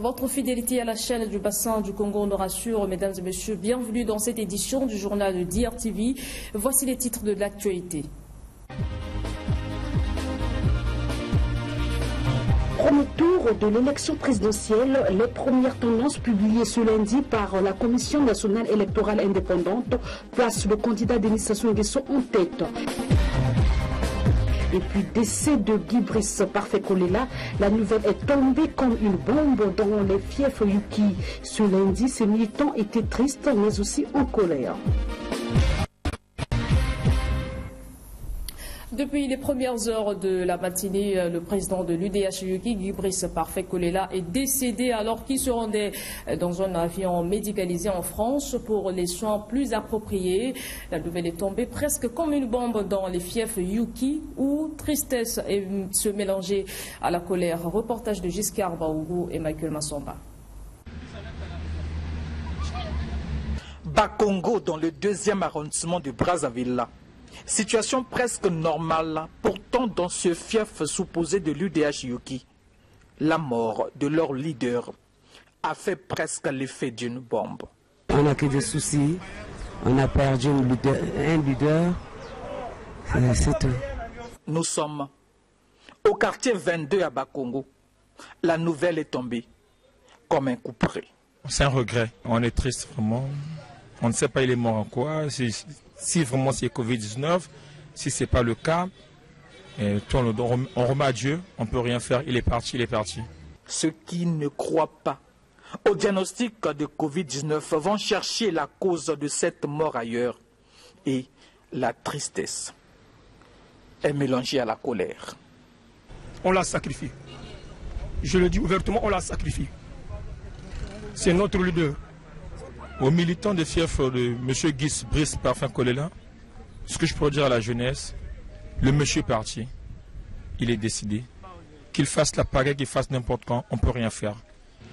Votre fidélité à la chaîne du bassin du Congo nous rassure, mesdames et messieurs. Bienvenue dans cette édition du journal de DRTV. Voici les titres de l'actualité. Premier tour de l'élection présidentielle, les premières tendances publiées ce lundi par la Commission nationale électorale indépendante placent le candidat Denis Sassou Nguesso en tête. Et puis, décès de Guy Brice Parfait Kolela, la nouvelle est tombée comme une bombe dans les fiefs Yuki. Ce lundi, ces militants étaient tristes, mais aussi en colère. Depuis les premières heures de la matinée, le président de l'UDH Yuki, Guy Brice Parfait Kolela, est décédé alors qu'il se rendait dans un avion médicalisé en France pour les soins plus appropriés. La nouvelle est tombée presque comme une bombe dans les fiefs Yuki, où tristesse se mélangeait à la colère. Reportage de Giscard Baougou et Michael Massomba. Bakongo, dans le 2e arrondissement de Brazzaville. Situation presque normale, pourtant dans ce fief supposé de l'UDH Yuki. La mort de leur leader a fait presque l'effet d'une bombe. On a que des soucis, on a perdu un leader, c'est tout. Nous sommes au quartier 22 à Bakongo. La nouvelle est tombée comme un coup près. C'est un regret, on est triste vraiment. On ne sait pas il est mort en quoi, si vraiment c'est Covid-19, si ce n'est pas le cas, on remet à Dieu, on ne peut rien faire, il est parti, il est parti. Ceux qui ne croient pas au diagnostic de Covid-19 vont chercher la cause de cette mort ailleurs. Et la tristesse est mélangée à la colère. On l'a sacrifié. Je le dis ouvertement, on l'a sacrifié. C'est notre leader. Aux militants des fiefs de M. Guy Brice Parfait Kolela, ce que je peux dire à la jeunesse, le monsieur est parti, il est décidé. Qu'il fasse la pareille, qu'il fasse n'importe quand, on ne peut rien faire.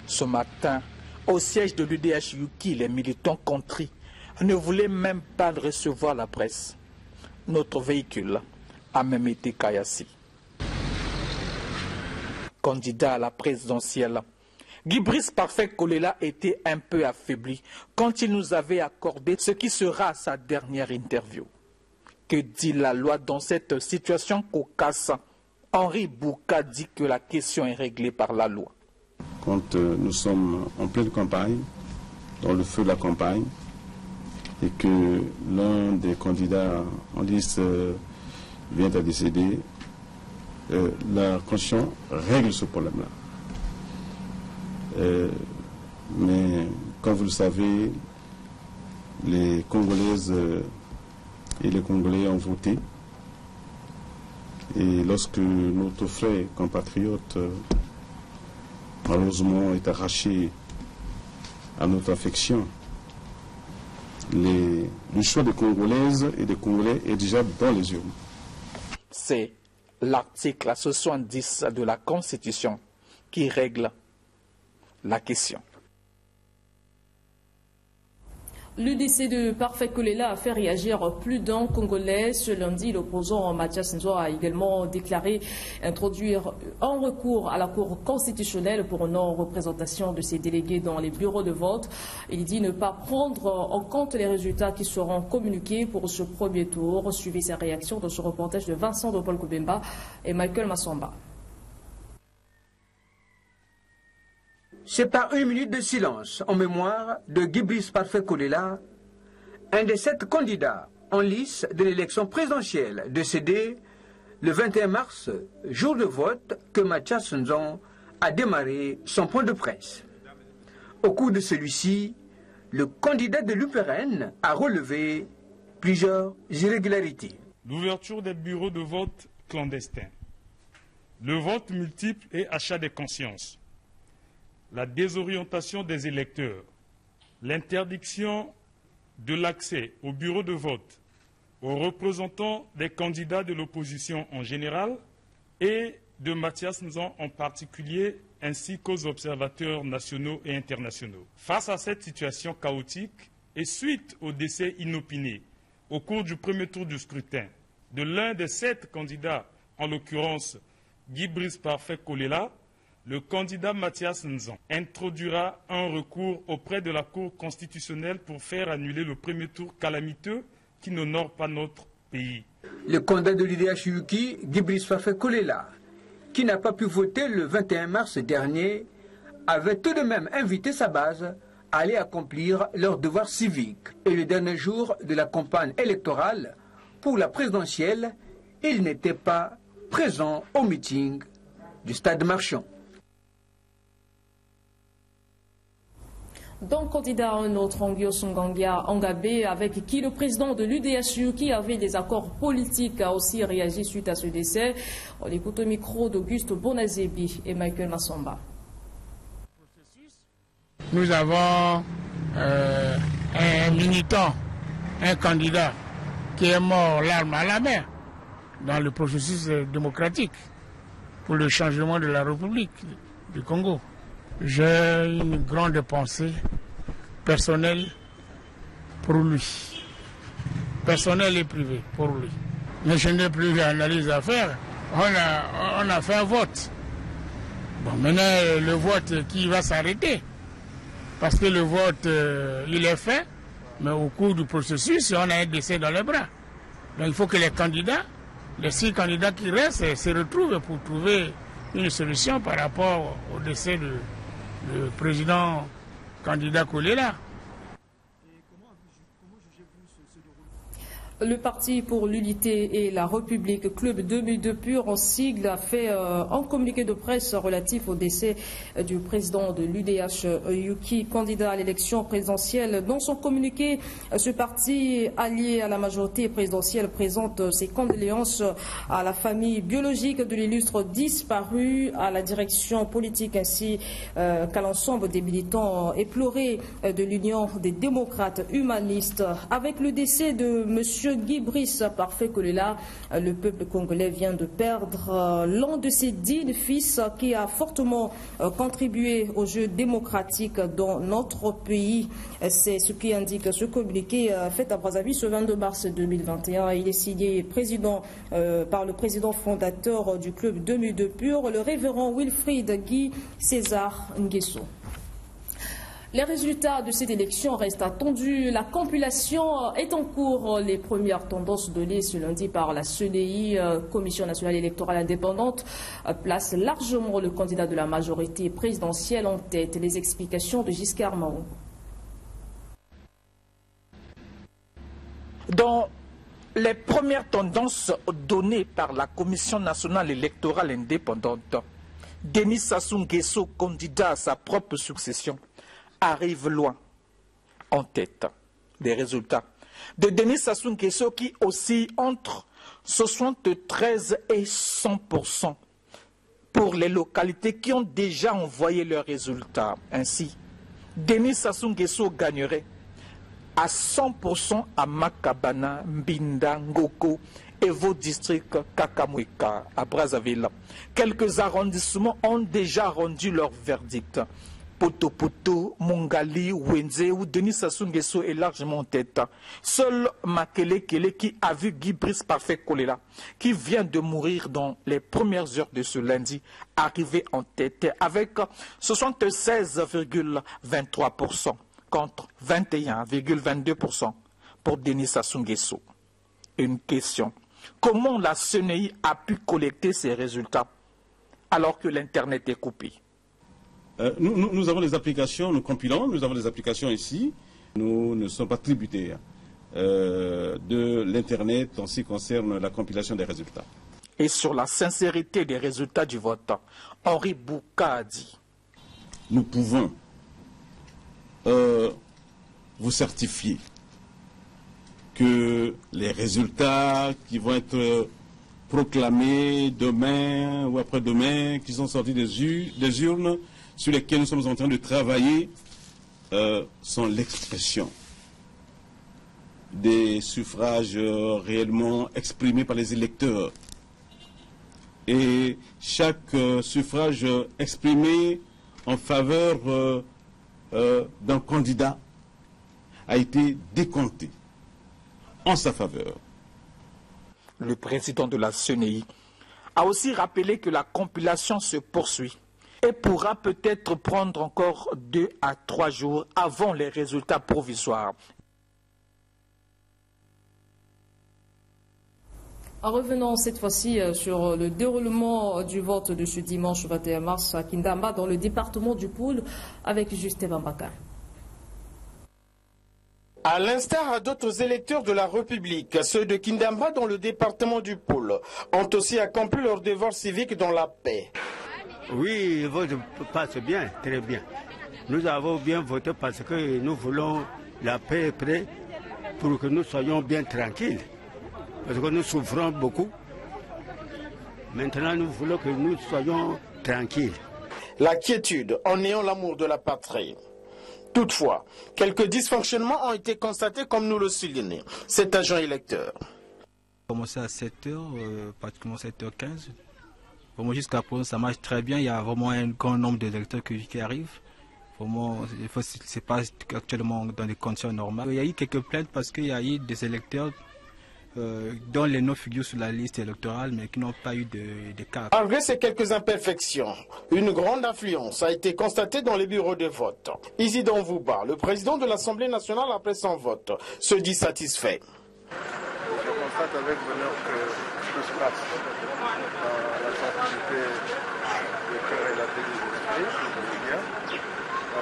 Ce matin, au siège de l'UDH Yuki, les militants contris ne voulaient même pas recevoir la presse. Notre véhicule a même été caillassé. Candidat à la présidentielle, Guy Brice Parfait Kolela était un peu affaibli quand il nous avait accordé ce qui sera sa dernière interview. Que dit la loi dans cette situation cocasse? Henri Bouka dit que la question est réglée par la loi. Quand nous sommes en pleine campagne, dans le feu de la campagne, et que l'un des candidats en liste vient à décéder, la Constitution règle ce problème-là. Mais comme vous le savez, les Congolaises et les Congolais ont voté. Et lorsque notre frère compatriote malheureusement est arraché à notre affection, le choix des Congolaises et des Congolais est déjà dans les urnes. C'est l'article 70 de la Constitution qui règle la question. Le décès de Parfait Kolela a fait réagir plus d'un Congolais. Ce lundi, l'opposant Mathias Nzoa a également déclaré introduire un recours à la Cour constitutionnelle pour non-représentation de ses délégués dans les bureaux de vote. Il dit ne pas prendre en compte les résultats qui seront communiqués pour ce premier tour. Suivez sa réaction dans ce reportage de Vincent Dopol Kobemba et Michael Massomba. C'est par une minute de silence en mémoire de Guy Brice Parfait Kolela, un des 7 candidats en lice de l'élection présidentielle décédé le 21 mars, jour de vote, que Mathias Nzon a démarré son point de presse. Au cours de celui-ci, le candidat de l'UPRN a relevé plusieurs irrégularités. L'ouverture des bureaux de vote clandestins, le vote multiple et achat des consciences, la désorientation des électeurs, l'interdiction de l'accès aux bureaux de vote aux représentants des candidats de l'opposition en général et de Mathias Nzon en particulier, ainsi qu'aux observateurs nationaux et internationaux. Face à cette situation chaotique et suite au décès inopiné au cours du premier tour du scrutin de l'un des 7 candidats, en l'occurrence Guy Brice Parfait Kolela, le candidat Mathias Nzan introduira un recours auprès de la Cour constitutionnelle pour faire annuler le premier tour calamiteux qui n'honore pas notre pays. Le candidat de l'UDH-UKI, Guy Brice Parfait Kolela, qui n'a pas pu voter le 21 mars dernier, avait tout de même invité sa base à aller accomplir leurs devoirs civiques. Et le dernier jour de la campagne électorale, pour la présidentielle, il n'était pas présent au meeting du Stade Marchand. Donc, candidat un autre, Angio Sungangia Angabé, avec qui le président de l'UDH qui avait des accords politiques, a aussi réagi suite à ce décès. On écoute au micro d'Auguste Bonazebi et Michael Massamba. Nous avons un militant, un candidat qui est mort l'arme à la main dans le processus démocratique pour le changement de la République du Congo. J'ai une grande pensée personnelle pour lui, personnelle et privée pour lui. Mais je n'ai plus d'analyse à faire. On a fait un vote. Bon, maintenant, le vote qui va s'arrêter. Parce que le vote, il est fait, mais au cours du processus, on a un décès dans les bras. Donc il faut que les candidats, les 6 candidats qui restent, se retrouvent pour trouver une solution par rapport au décès du président candidat Kolela. Le Parti pour l'unité et la République, Club 2002 Pur en sigle, a fait un communiqué de presse relatif au décès du président de l'UDH-UKI, candidat à l'élection présidentielle. Dans son communiqué, ce parti allié à la majorité présidentielle présente ses condoléances à la famille biologique de l'illustre disparu, à la direction politique ainsi qu'à l'ensemble des militants éplorés de l'Union des démocrates humanistes. Avec le décès de M. Guy Brice Parfait Kolela, le peuple congolais vient de perdre l'un de ses dignes fils qui a fortement contribué au jeu démocratique dans notre pays. C'est ce qui indique ce communiqué fait à Brazzaville ce 22 mars 2021. Il est signé par le président fondateur du club 2002 Pur, le révérend Wilfried Guy César Nguesso. Les résultats de cette élection restent attendus. La compilation est en cours. Les premières tendances données ce lundi par la CNI, Commission nationale électorale indépendante, placent largement le candidat de la majorité présidentielle en tête. Les explications de Giscard Mahon. Dans les premières tendances données par la Commission nationale électorale indépendante, Denis Sassou Nguesso, candidat à sa propre succession, arrive loin en tête des résultats de Denis Sassou Nguesso qui oscille entre 73 et 100% pour les localités qui ont déjà envoyé leurs résultats. Ainsi, Denis Sassou Nguesso gagnerait à 100% à Makabana, Mbinda, Ngoko et vos districts Kakamweka à Brazzaville. Quelques arrondissements ont déjà rendu leur verdict. Poto, Mongali, Wenze ou Denis Sassou Nguesso est largement en tête. Seul Makele Kele qui a vu Guy Brice Parfait Kolela, qui vient de mourir dans les premières heures de ce lundi, arriver en tête avec 76,23% contre 21,22% pour Denis Sassou Nguesso. Une question. Comment la CNI a pu collecter ces résultats alors que l'Internet est coupé? Nous avons des applications, nous compilons, nous avons des applications ici. Nous ne sommes pas tributaires de l'Internet en ce qui concerne la compilation des résultats. Et sur la sincérité des résultats du vote, Henri Bouka a dit: nous pouvons vous certifier que les résultats qui vont être proclamés demain ou après-demain, qui sont sortis des urnes, sur lesquels nous sommes en train de travailler, sont l'expression des suffrages réellement exprimés par les électeurs. Et chaque suffrage exprimé en faveur d'un candidat a été décompté en sa faveur. Le président de la CNI a aussi rappelé que la compilation se poursuit et pourra peut-être prendre encore 2 à 3 jours avant les résultats provisoires. En revenant cette fois-ci sur le déroulement du vote de ce dimanche 21 mars à Kindamba dans le département du Poul avec Justin Bambaka. À l'instar d'autres électeurs de la République, ceux de Kindamba dans le département du Poul ont aussi accompli leur devoir civique dans la paix. Oui, le vote passe bien, très bien. Nous avons bien voté parce que nous voulons la paix près pour que nous soyons bien tranquilles. Parce que nous souffrons beaucoup. Maintenant, nous voulons que nous soyons tranquilles. La quiétude en ayant l'amour de la patrie. Toutefois, quelques dysfonctionnements ont été constatés comme nous le soulignons cet agent électeur. Commencé à 7h, pratiquement 7h15. Pour moi, jusqu'à présent, ça marche très bien. Il y a vraiment un grand nombre d'électeurs qui arrivent. Vraiment, c'est pas actuellement dans des conditions normales. Il y a eu quelques plaintes parce qu'il y a eu des électeurs dont les noms figurent sur la liste électorale, mais qui n'ont pas eu de carte. Malgré ces quelques imperfections, une grande affluence a été constatée dans les bureaux de vote. Isidore Vouba, le président de l'Assemblée nationale après son vote, se dit satisfait. Je constate avec bonheur que tout se passe dans la simplicité du cœur et la paix des esprits,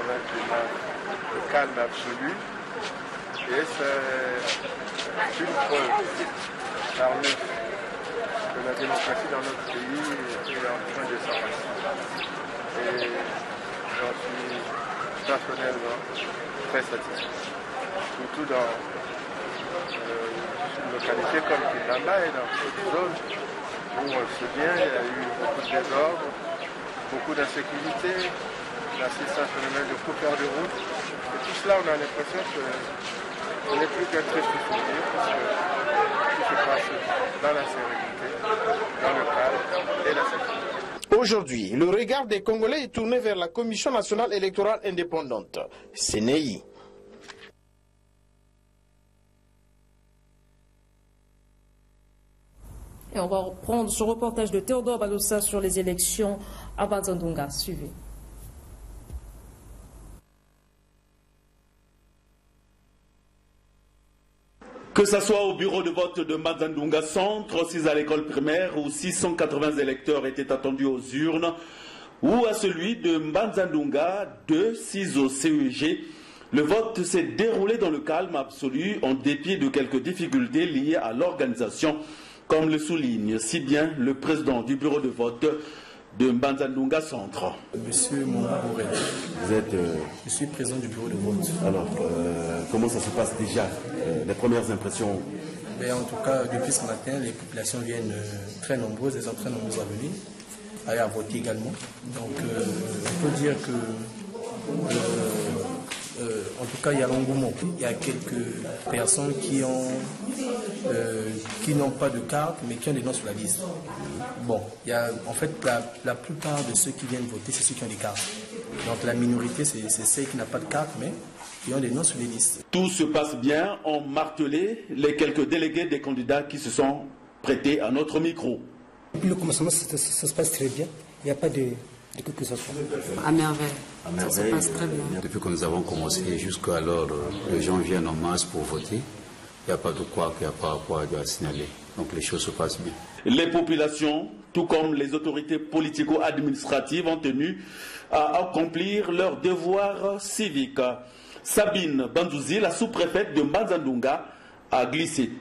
avec le calme absolu. Et c'est une preuve parmi que la démocratie dans notre pays est en train de s'avancer. Et j'en suis personnellement très satisfait. Surtout dans une localité comme Kindamba et dans d'autres zones où on le sait bien, il y a eu beaucoup de désordre, beaucoup d'insécurité, l'assistance phénomène de coupeurs de route. Et tout cela, on a l'impression qu'on n'est plus qu'un triste souvenir parce que tout se passe dans la sérénité, dans le calme et la sécurité. Aujourd'hui, le regard des Congolais est tourné vers la Commission nationale électorale indépendante, CNEI. Et on va reprendre ce reportage de Théodore Balossa sur les élections à Banzandunga. Suivez. Que ce soit au bureau de vote de Banzandunga Centre, 6 à l'école primaire, où 680 électeurs étaient attendus aux urnes, ou à celui de Banzandunga 2, 6 au CEG, le vote s'est déroulé dans le calme absolu en dépit de quelques difficultés liées à l'organisation, comme le souligne si bien le président du bureau de vote de Banzandunga Centre. Monsieur Moumbouré, je suis président du bureau de vote. Alors, comment ça se passe déjà, les premières impressions? En tout cas, depuis ce matin, les populations viennent très nombreuses, elles sont très nombreuses à venir, à voter également. Donc, on peut dire que, en tout cas, il y a l'engouement. Il y a quelques personnes qui n'ont pas de carte, mais qui ont des noms sur la liste. Bon, il y a, en fait, la plupart de ceux qui viennent voter, c'est ceux qui ont des cartes. Donc la minorité, c'est ceux qui n'ont pas de carte, mais qui ont des noms sur les listes. Tout se passe bien, ont martelé les quelques délégués des candidats qui se sont prêtés à notre micro. Depuis le commencement, ça se passe très bien. Il n'y a pas de que ce soit. À merveille. Ça se passe très bien. Depuis que nous avons commencé jusqu'à alors, les gens viennent en masse pour voter. Il n'y a pas de quoi, il n'y a pas quoi à signaler. Donc les choses se passent bien. Les populations, tout comme les autorités politico-administratives, ont tenu à accomplir leur devoir civique. Sabine Bandouzi, la sous-préfète de Banzandunga, a glissé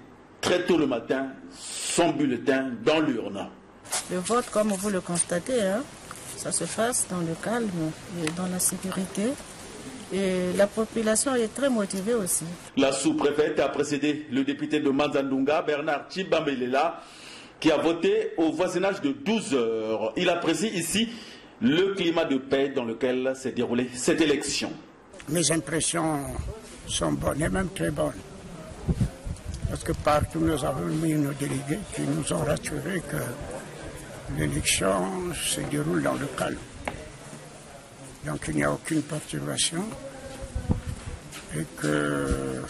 très tôt le matin son bulletin dans l'urne. Le vote, comme vous le constatez, ça se passe dans le calme et dans la sécurité. Et la population est très motivée aussi. La sous-préfète a précédé le député de Banzandunga, Bernard Tchibambelela, qui a voté au voisinage de 12 heures. Il apprécie ici le climat de paix dans lequel s'est déroulée cette élection. Mes impressions sont bonnes et même très bonnes. Parce que partout nous avons mis nos délégués qui nous ont rassuré que l'élection se déroule dans le calme. Donc il n'y a aucune perturbation et que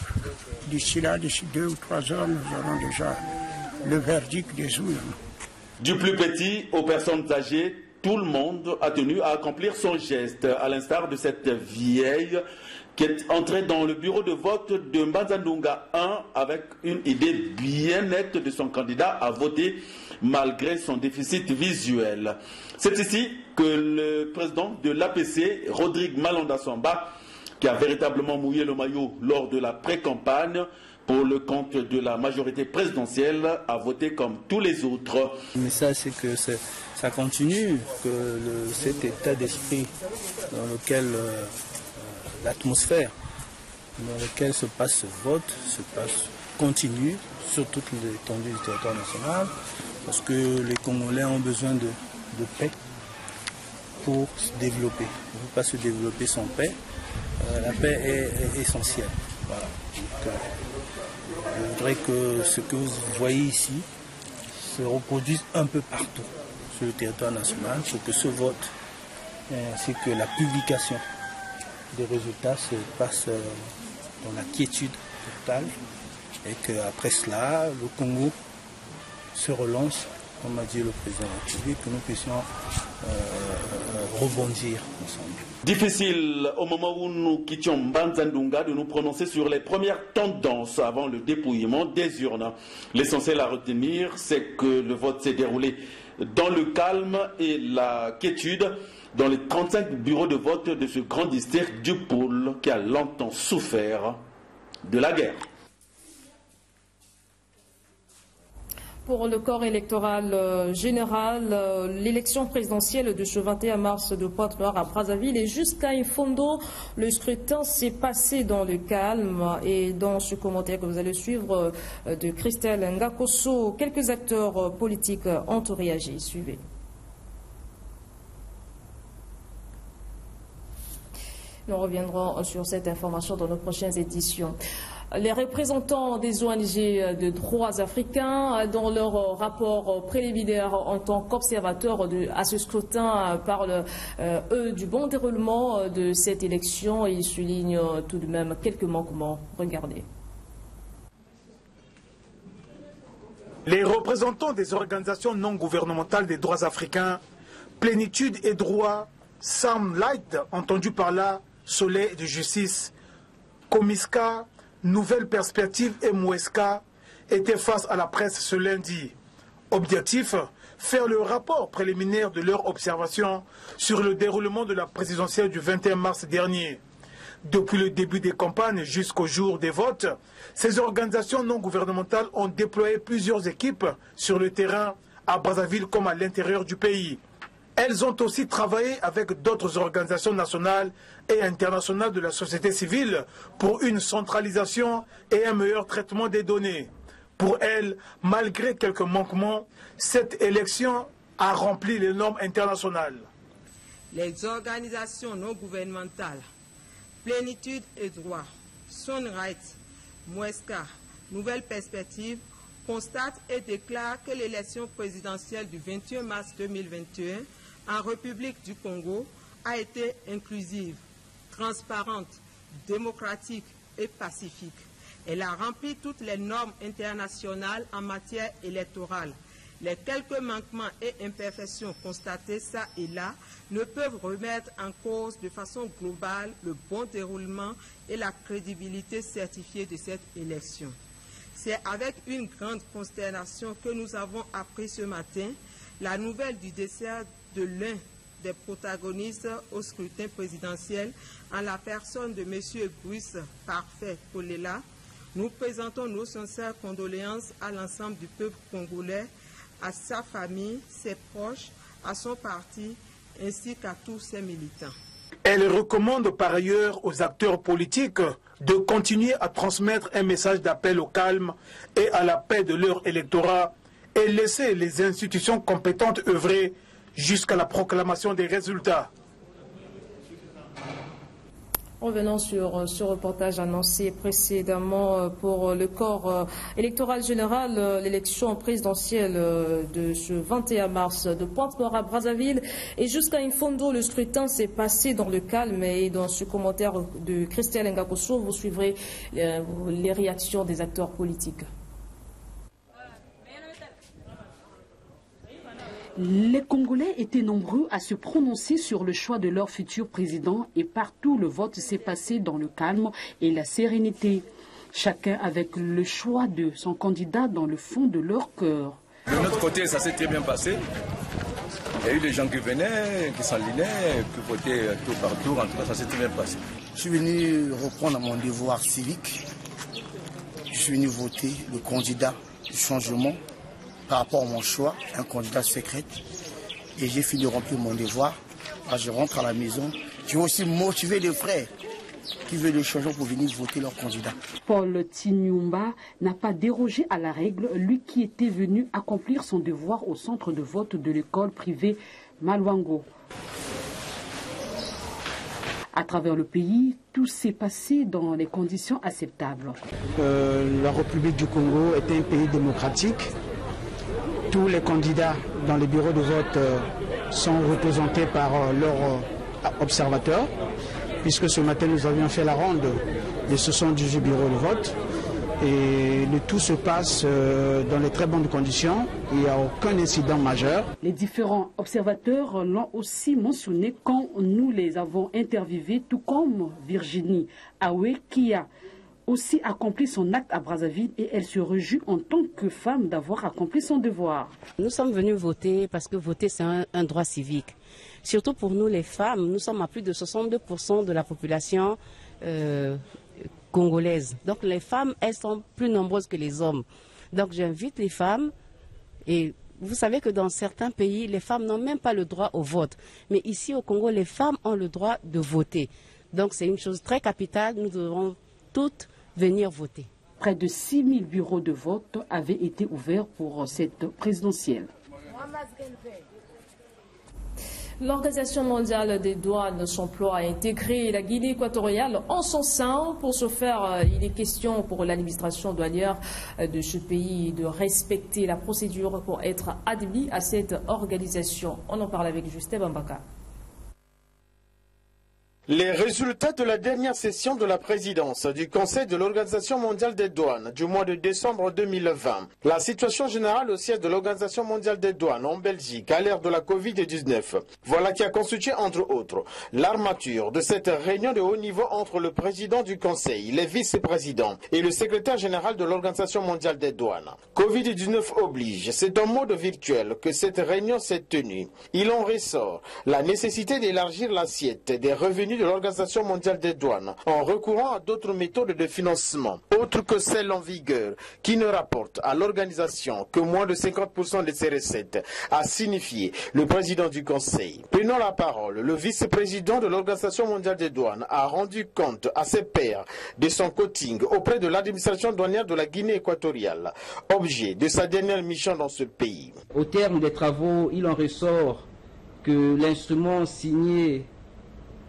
d'ici 2 ou 3 heures, nous aurons déjà le verdict des urnes. Du plus petit aux personnes âgées, tout le monde a tenu à accomplir son geste, à l'instar de cette vieille qui est entrée dans le bureau de vote de Mbanza-Ndunga 1 avec une idée bien nette de son candidat à voter malgré son déficit visuel. C'est ici que le président de l'APC, Rodrigue Malonda Samba, qui a véritablement mouillé le maillot lors de la pré-campagne pour le compte de la majorité présidentielle, a voté comme tous les autres. Le message, c'est que ça continue, que cet état d'esprit dans lequel l'atmosphère dans laquelle se passe ce vote continue sur toute l'étendue du territoire national, parce que les Congolais ont besoin de paix pour se développer. On ne peut pas se développer sans paix. La paix est essentielle. Voilà. Donc, je voudrais que ce que vous voyez ici se reproduise un peu partout sur le territoire national pour que ce vote ainsi que la publication des résultats se passe dans la quiétude totale et qu'après cela, le Congo se relance, comme a dit le président de la République, que nous puissions rebondir ensemble. Difficile au moment où nous quittions Mbanza-Ndunga de nous prononcer sur les premières tendances avant le dépouillement des urnes. L'essentiel à retenir, c'est que le vote s'est déroulé dans le calme et la quiétude dans les 35 bureaux de vote de ce grand district du Pôle qui a longtemps souffert de la guerre. Pour le corps électoral général, l'élection présidentielle de ce 21 mars de Pointe-Noire à Brazzaville et jusqu'à Infondo, le scrutin s'est passé dans le calme. Et dans ce commentaire que vous allez suivre de Christelle Ngakoso, quelques acteurs politiques ont réagi. Suivez. Nous reviendrons sur cette information dans nos prochaines éditions. Les représentants des ONG de droits africains, dans leur rapport préliminaire en tant qu'observateurs à ce scrutin, parlent, eux, du bon déroulement de cette élection et ils soulignent tout de même quelques manquements. Regardez. Les représentants des organisations non gouvernementales des droits africains, Plénitude et Droit, Sam Light, entendu par là, Soleil de Justice, Komiska, Nouvelle Perspective et Moueska étaient face à la presse ce lundi. Objectif, faire le rapport préliminaire de leur observation sur le déroulement de la présidentielle du 21 mars dernier. Depuis le début des campagnes jusqu'au jour des votes, ces organisations non gouvernementales ont déployé plusieurs équipes sur le terrain à Brazzaville comme à l'intérieur du pays. Elles ont aussi travaillé avec d'autres organisations nationales et internationales de la société civile pour une centralisation et un meilleur traitement des données. Pour elles, malgré quelques manquements, cette élection a rempli les normes internationales. Les organisations non gouvernementales, Plénitude et Droit, Sunright, Moueska, Nouvelle Perspective, constatent et déclarent que l'élection présidentielle du 21 mars 2021 en République du Congo a été inclusive, transparente, démocratique et pacifique. Elle a rempli toutes les normes internationales en matière électorale. Les quelques manquements et imperfections constatés ça et là ne peuvent remettre en cause de façon globale le bon déroulement et la crédibilité certifiée de cette élection. C'est avec une grande consternation que nous avons appris ce matin la nouvelle du décès de l'un des protagonistes au scrutin présidentiel en la personne de M. Brice Parfait Kolela. Nous présentons nos sincères condoléances à l'ensemble du peuple congolais, à sa famille, ses proches, à son parti, ainsi qu'à tous ses militants. Elle recommande par ailleurs aux acteurs politiques de continuer à transmettre un message d'appel au calme et à la paix de leur électorat et laisser les institutions compétentes œuvrer jusqu'à la proclamation des résultats. Revenons sur ce reportage annoncé précédemment pour le corps électoral général, l'élection présidentielle de ce 21 mars de Pointe-Noire à Brazzaville. Et jusqu'à Infondo, le scrutin s'est passé dans le calme. Et dans ce commentaire de Christelle Ngakoso, vous suivrez les réactions des acteurs politiques. Les Congolais étaient nombreux à se prononcer sur le choix de leur futur président et partout le vote s'est passé dans le calme et la sérénité. Chacun avec le choix de son candidat dans le fond de leur cœur. De notre côté, ça s'est très bien passé. Il y a eu des gens qui venaient, qui s'enlignaient, qui votaient tour par tour. En tout cas, ça s'est très bien passé. Je suis venu reprendre mon devoir civique. Je suis venu voter le candidat du changement par rapport à mon choix, un candidat secret. Et j'ai fini de remplir mon devoir. Là, je rentre à la maison. Je vais aussi motiver les frères qui veulent le changement pour venir voter leur candidat. Paul Tinyumba n'a pas dérogé à la règle, lui qui était venu accomplir son devoir au centre de vote de l'école privée Malwango. À travers le pays, tout s'est passé dans les conditions acceptables. La République du Congo est un pays démocratique. Tous les candidats dans les bureaux de vote sont représentés par leurs observateurs, puisque ce matin nous avions fait la ronde de 78 bureaux de vote. Et le tout se passe dans les très bonnes conditions. Il n'y a aucun incident majeur. Les différents observateurs l'ont aussi mentionné quand nous les avons interviewés, tout comme Virginie Aoué, qui a aussi accompli son acte à Brazzaville et elle se réjouit en tant que femme d'avoir accompli son devoir. Nous sommes venus voter parce que voter c'est un droit civique. Surtout pour nous les femmes, nous sommes à plus de 62% de la population congolaise. Donc les femmes, elles sont plus nombreuses que les hommes. Donc j'invite les femmes, et vous savez que dans certains pays, les femmes n'ont même pas le droit au vote. Mais ici au Congo, les femmes ont le droit de voter. Donc c'est une chose très capitale, nous devons toutes venir voter. Près de 6000 bureaux de vote avaient été ouverts pour cette présidentielle. L'Organisation mondiale des douanes s'emploie à intégrer la Guinée équatoriale en son sein. Pour ce faire, il est question pour l'administration douanière de ce pays de respecter la procédure pour être admis à cette organisation. On en parle avec Justin Bambaka. Les résultats de la dernière session de la présidence du Conseil de l'Organisation mondiale des douanes du mois de décembre 2020. La situation générale au siège de l'Organisation mondiale des douanes en Belgique à l'ère de la Covid-19. Voilà qui a constitué entre autres l'armature de cette réunion de haut niveau entre le président du Conseil, les vice-présidents et le secrétaire général de l'Organisation mondiale des douanes. Covid-19 oblige, c'est en mode virtuel que cette réunion s'est tenue. Il en ressort la nécessité d'élargir l'assiette des revenus de l'Organisation mondiale des douanes en recourant à d'autres méthodes de financement, autres que celles en vigueur, qui ne rapportent à l'organisation que moins de 50% de ses recettes, a signifié le président du Conseil. Prenant la parole, le vice-président de l'Organisation mondiale des douanes a rendu compte à ses pairs de son coaching auprès de l'administration douanière de la Guinée équatoriale, objet de sa dernière mission dans ce pays. Au terme des travaux, il en ressort que l'instrument signé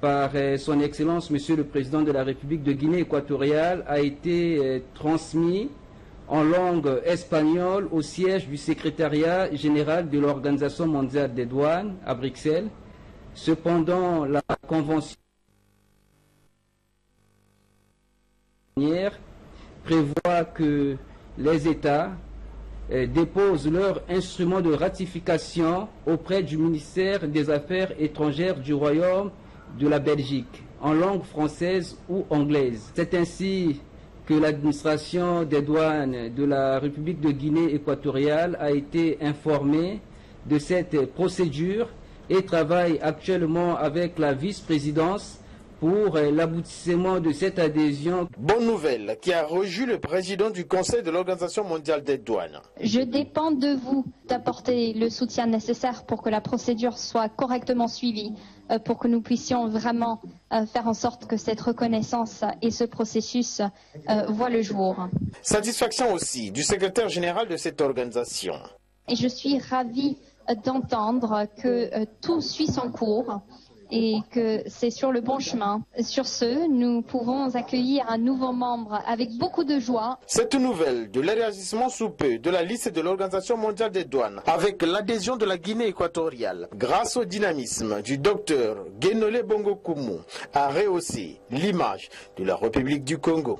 par son Excellence, Monsieur le Président de la République de Guinée équatoriale, a été transmis en langue espagnole au siège du secrétariat général de l'Organisation mondiale des douanes à Bruxelles. Cependant, la convention prévoit que les États déposent leur instrument de ratification auprès du ministère des Affaires étrangères du Royaume de la Belgique, en langue française ou anglaise. C'est ainsi que l'administration des douanes de la République de Guinée équatoriale a été informée de cette procédure et travaille actuellement avec la vice-présidence pour l'aboutissement de cette adhésion. Bonne nouvelle qui a rejoint le président du Conseil de l'Organisation mondiale des douanes. Je dépends de vous d'apporter le soutien nécessaire pour que la procédure soit correctement suivie, pour que nous puissions vraiment faire en sorte que cette reconnaissance et ce processus voient le jour. Satisfaction aussi du secrétaire général de cette organisation. Et je suis ravie d'entendre que tout suit son cours et que c'est sur le bon chemin. Sur ce, nous pouvons accueillir un nouveau membre avec beaucoup de joie. Cette nouvelle de l'élargissement sous peu de la liste de l'Organisation mondiale des douanes avec l'adhésion de la Guinée équatoriale grâce au dynamisme du docteur Guénolé Bongo Koumou a rehaussé l'image de la République du Congo.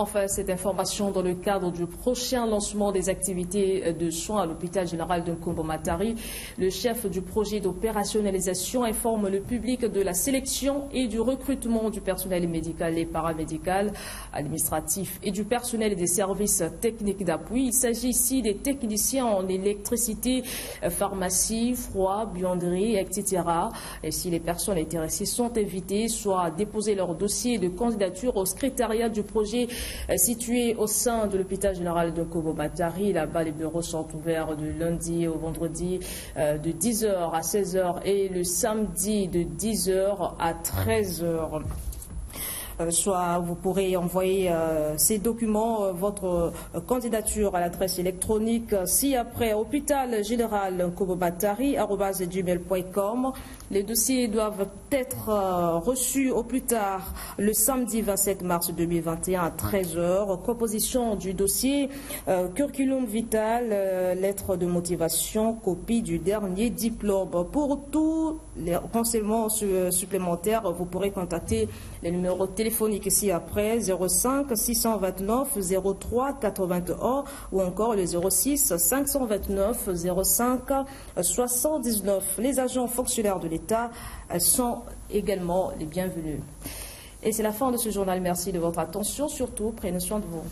Enfin, cette information dans le cadre du prochain lancement des activités de soins à l'hôpital général de Nkombo-Matari. Le chef du projet d'opérationnalisation informe le public de la sélection et du recrutement du personnel médical et paramédical, administratif et du personnel des services techniques d'appui. Il s'agit ici des techniciens en électricité, pharmacie, froid, buanderie, etc. Et si les personnes intéressées sont invitées, soit à déposer leur dossier de candidature au secrétariat du projet situé au sein de l'hôpital général de Nkombo-Matari. Là-bas, les bureaux sont ouverts de lundi au vendredi de 10h à 16h et le samedi de 10h à 13h. Soit vous pourrez envoyer ces documents, votre candidature à l'adresse électronique ci-après hôpital général Nkombo-Matari@gmail.com. Les dossiers doivent être reçus au plus tard le samedi 27 mars 2021 à 13h. Composition du dossier, curriculum vital, lettre de motivation, copie du dernier diplôme. Pour tous les renseignements supplémentaires, vous pourrez contacter les numéros téléphoniques ici après 05 629 03 81 ou encore le 06 529 05 79. Les agents fonctionnaires de l'État sont également les bienvenus. Et c'est la fin de ce journal. Merci de votre attention. Surtout, prenez soin de vous.